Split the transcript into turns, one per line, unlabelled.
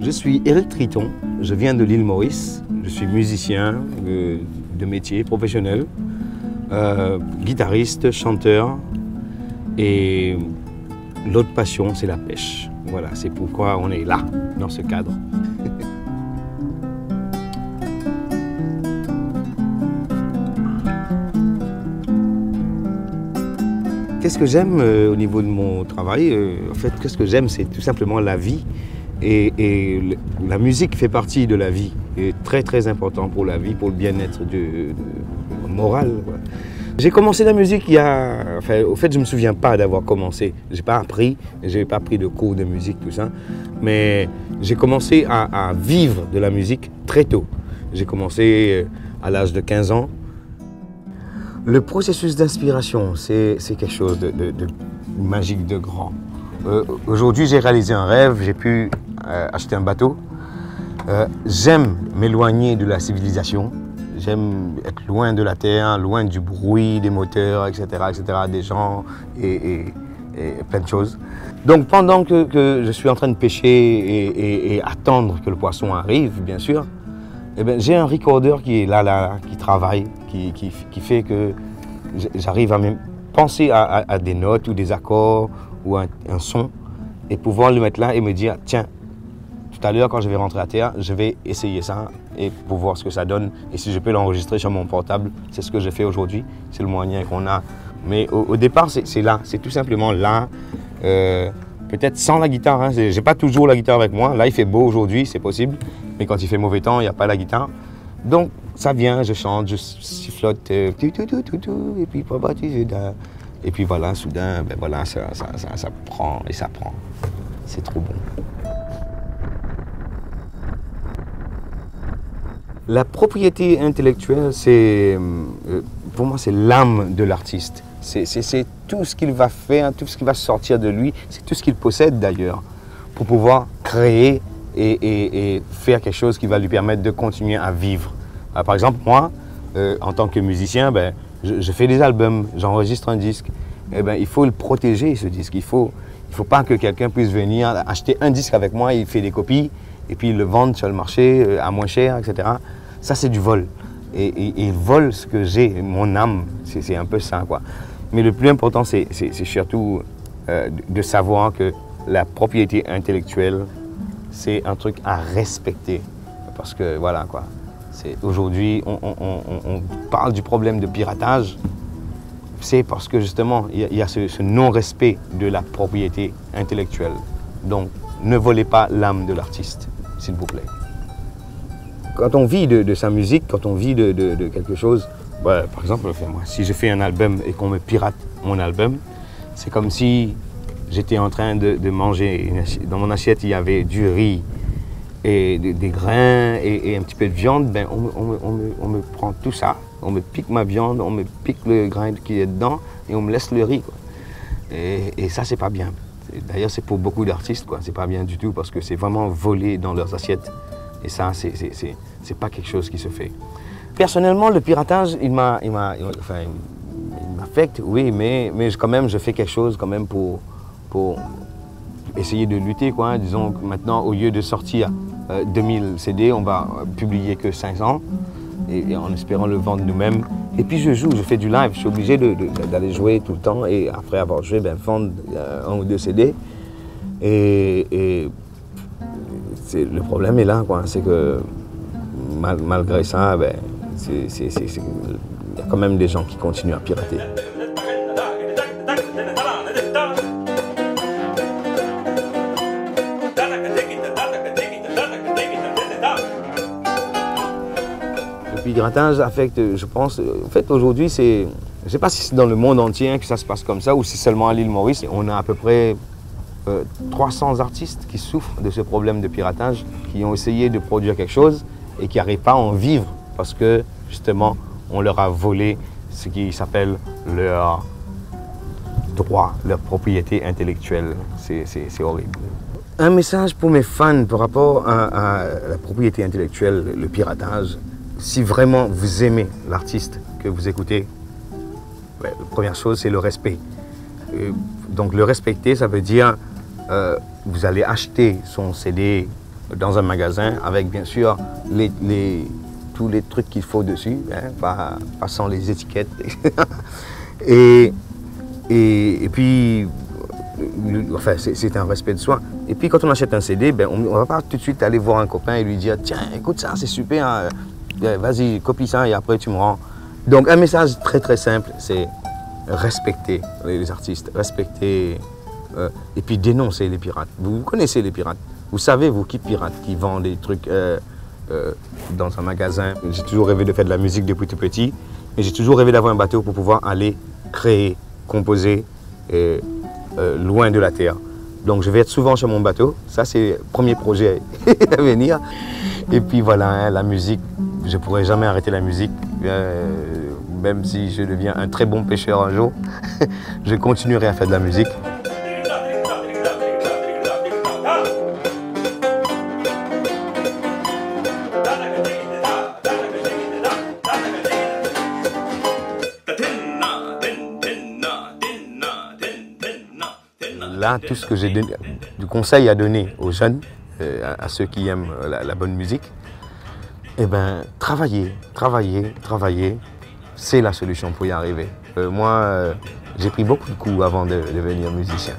Je suis Éric Triton, je viens de l'île Maurice, je suis musicien de métier professionnel, guitariste, chanteur et l'autre passion c'est la pêche. Voilà, c'est pourquoi on est là, dans ce cadre. Qu'est-ce que j'aime au niveau de mon travail? En fait, qu'est-ce que j'aime, c'est tout simplement la vie. Et la musique fait partie de la vie, et très très important pour la vie, pour le bien-être moral. J'ai commencé la musique au fait je ne me souviens pas d'avoir commencé. Je n'ai pas appris de cours de musique, tout ça. Mais j'ai commencé à vivre de la musique très tôt. J'ai commencé à l'âge de 15 ans. Le processus d'inspiration, c'est quelque chose de magique, de grand. Aujourd'hui, j'ai réalisé un rêve, j'ai pu acheter un bateau. J'aime m'éloigner de la civilisation. J'aime être loin de la terre, loin du bruit des moteurs, etc., des gens et plein de choses. Donc pendant que je suis en train de pêcher et attendre que le poisson arrive, bien sûr, eh bien, j'ai un recorder qui est là, qui travaille, qui fait que j'arrive à même penser à des notes ou des accords ou un son et pouvoir le mettre là et me dire tiens, tout à l'heure quand je vais rentrer à terre, je vais essayer ça et pour voir ce que ça donne et si je peux l'enregistrer sur mon portable, c'est ce que j'ai fait aujourd'hui, c'est le moyen qu'on a. Mais au départ, c'est là, c'est tout simplement là, peut-être sans la guitare, hein. J'ai pas toujours la guitare avec moi, là il fait beau aujourd'hui, c'est possible, mais quand il fait mauvais temps, il n'y a pas la guitare. Donc ça vient, je chante, je sifflote, et puis voilà, soudain, ben voilà, ça prend et ça prend. C'est trop bon. La propriété intellectuelle, pour moi, c'est l'âme de l'artiste. C'est tout ce qu'il va faire, tout ce qui va sortir de lui, c'est tout ce qu'il possède d'ailleurs, pour pouvoir créer et faire quelque chose qui va lui permettre de continuer à vivre. Par exemple, moi, en tant que musicien, ben, je fais des albums, j'enregistre un disque. Eh ben, il faut le protéger, ce disque. Il faut pas que quelqu'un puisse venir acheter un disque avec moi, il fait des copies, et puis le vendre sur le marché à moins cher, etc. Ça, c'est du vol. Et il vole ce que j'ai, mon âme. C'est un peu ça, quoi. Mais le plus important, c'est surtout de savoir que la propriété intellectuelle, c'est un truc à respecter. Parce que, voilà, quoi. Aujourd'hui, on parle du problème de piratage. C'est parce que justement, il y a ce non-respect de la propriété intellectuelle. Donc, ne volez pas l'âme de l'artiste, s'il vous plaît. Quand on vit de sa musique, quand on vit de quelque chose, ouais, par exemple, moi, si je fais un album et qu'on me pirate mon album, c'est comme si j'étais en train de manger. Dans mon assiette, il y avait du riz et des grains et un petit peu de viande. Ben, on me prend tout ça. On me pique ma viande, on me pique le grain qui est dedans et on me laisse le riz, quoi. Et ça, c'est pas bien. D'ailleurs, c'est pour beaucoup d'artistes, quoi. C'est pas bien du tout parce que c'est vraiment volé dans leurs assiettes. Et ça, c'est pas quelque chose qui se fait. Personnellement, le piratage, il m'affecte, oui, mais quand même, je fais quelque chose quand même pour essayer de lutter, quoi. Disons que maintenant, au lieu de sortir 2000 CD, on va publier que 500. Et en espérant le vendre nous-mêmes. Et puis je joue, je fais du live, je suis obligé d'aller jouer tout le temps et après avoir joué, ben, vendre un ou deux CD. Et le problème est là, quoi. C'est que malgré ça, ben, il y a quand même des gens qui continuent à pirater. Le piratage affecte, je pense, en fait aujourd'hui, je ne sais pas si c'est dans le monde entier que ça se passe comme ça ou si seulement à l'île Maurice. On a à peu près 300 artistes qui souffrent de ce problème de piratage, qui ont essayé de produire quelque chose et qui n'arrivent pas à en vivre parce que justement, on leur a volé ce qui s'appelle leur droit, leur propriété intellectuelle. C'est horrible. Un message pour mes fans par rapport à la propriété intellectuelle, le piratage. Si vraiment vous aimez l'artiste que vous écoutez, la première chose, c'est le respect. Donc le respecter, ça veut dire vous allez acheter son CD dans un magasin avec bien sûr tous les trucs qu'il faut dessus, hein, pas sans les étiquettes. et puis, enfin, c'est un respect de soi. Et puis quand on achète un CD, ben, on ne va pas tout de suite aller voir un copain et lui dire « Tiens, écoute ça, c'est super, hein. Vas-y, copie ça et après tu me rends. » Donc un message très très simple, c'est respecter les artistes, respecter et puis dénoncer les pirates. Vous connaissez les pirates, vous savez vous qui pirate, qui vend des trucs dans un magasin. J'ai toujours rêvé de faire de la musique depuis tout petit, mais j'ai toujours rêvé d'avoir un bateau pour pouvoir aller créer, composer loin de la terre. Donc je vais être souvent sur mon bateau, ça c'est le premier projet à venir. Et puis voilà, hein, la musique, je ne pourrai jamais arrêter la musique, même si je deviens un très bon pêcheur un jour, je continuerai à faire de la musique. Là, tout ce que j'ai du conseil à donner aux jeunes, à ceux qui aiment la bonne musique, eh ben, travailler, c'est la solution pour y arriver. Moi, j'ai pris beaucoup de coups avant de devenir musicien.